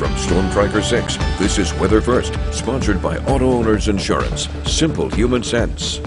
From Storm Tracker 6, this is Weather First, sponsored by Auto Owners Insurance. Simple human sense.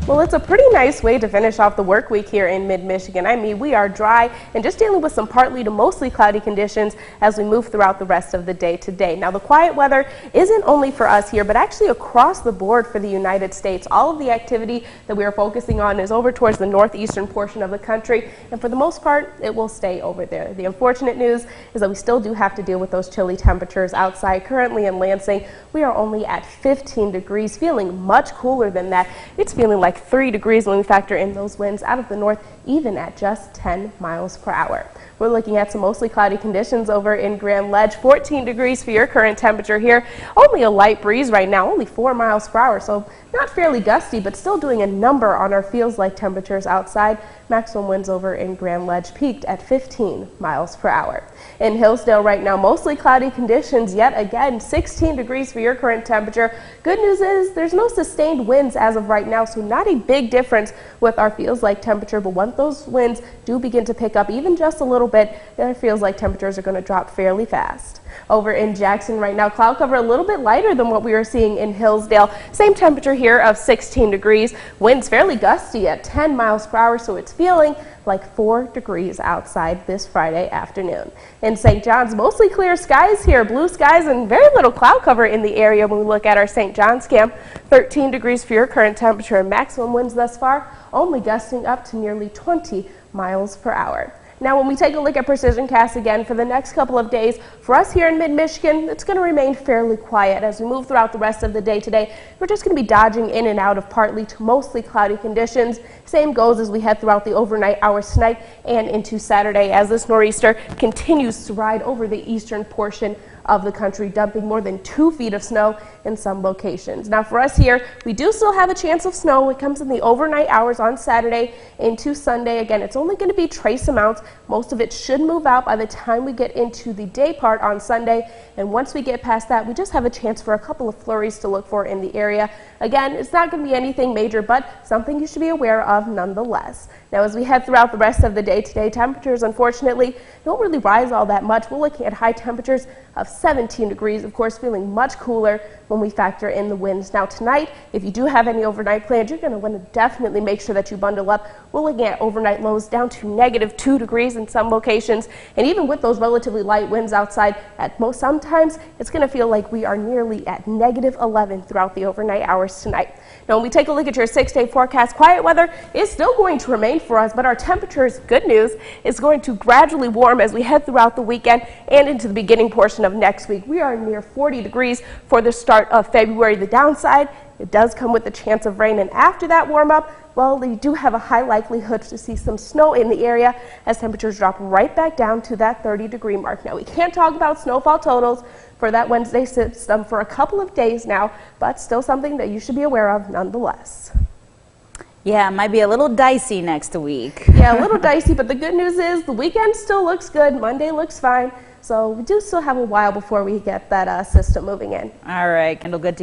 Well, it's a pretty nice way to finish off the work week here in mid-Michigan. I mean, we are dry and just dealing with some partly to mostly cloudy conditions as we move throughout the rest of the day today. Now, the quiet weather isn't only for us here, but actually across the board for the United States. All of the activity that we are focusing on is over towards the northeastern portion of the country, and for the most part, it will stay over there. The unfortunate news is that we still do have to deal with those chilly temperatures outside. Currently in Lansing, we are only at 15 degrees, feeling much cooler than that. It's feeling like 3 degrees when we factor in those winds out of the north, even at just 10 miles per hour. We're looking at some mostly cloudy conditions over in Grand Ledge. 14 degrees for your current temperature here. Only a light breeze right now, only 4 miles per hour, so not fairly gusty, but still doing a number on our feels like temperatures outside. Maximum winds over in Grand Ledge peaked at 15 miles per hour. In Hillsdale right now, mostly cloudy conditions yet again, 16 degrees for your current temperature. Good news is there's no sustained winds as of right now, so not a big difference with our feels like temperature, but once those winds do begin to pick up even just a little bit, then it feels like temperatures are going to drop fairly fast. Over in Jackson right now, cloud cover a little bit lighter than what we were seeing in Hillsdale. Same temperature here of 16 degrees. Winds fairly gusty at 10 miles per hour, so it's feeling like 4 degrees outside this Friday afternoon. In St. John's, mostly clear skies here, blue skies and very little cloud cover in the area when we look at our St. John's cam. 13 degrees for your current temperature, and maximum winds thus far only gusting up to nearly 20 miles per hour. Now, when we take a look at PRECISIONCAST again for the next couple of days, for us here in mid-Michigan, it's going to remain fairly quiet as we move throughout the rest of the day today. We're just going to be dodging in and out of partly to mostly cloudy conditions. Same goes as we head throughout the overnight hours tonight and into Saturday as this nor'easter continues to ride over the eastern portion of the country, dumping more than 2 feet of snow in some locations. Now, for us here, we do still have a chance of snow. It comes in the overnight hours on Saturday into Sunday. Again, it's only going to be trace amounts. Most of it should move out by the time we get into the day part on Sunday. And once we get past that, we just have a chance for a couple of flurries to look for in the area. Again, it's not going to be anything major, but something you should be aware of nonetheless. Now, as we head throughout the rest of the day today, temperatures, unfortunately, don't really rise all that much. We're looking at high temperatures of 17 degrees, of course, feeling much cooler when we factor in the winds. Now, tonight, if you do have any overnight plans, you're going to want to definitely make sure that you bundle up. We're looking at overnight lows down to -2 degrees in some locations, and even with those relatively light winds outside, sometimes it's going to feel like we are nearly at -11 throughout the overnight hours tonight. Now, when we take a look at your 6-day forecast, quiet weather is still going to remain for us, but our temperatures, good news, is going to gradually warm as we head throughout the weekend and into the beginning portion of next week. We are near 40 degrees for the start of February. The downside, it does come with a chance of rain, and after that warm up, well, we do have a high likelihood to see some snow in the area as temperatures drop right back down to that 30-degree mark. Now, we can't talk about snowfall totals for that Wednesday system for a couple of days now, but still something that you should be aware of nonetheless. Yeah, it might be a little dicey next week. Yeah, a little dicey, but the good news is the weekend still looks good. Monday looks fine. So we do still have a while before we get that system moving in. All right, Kendall, good to hear.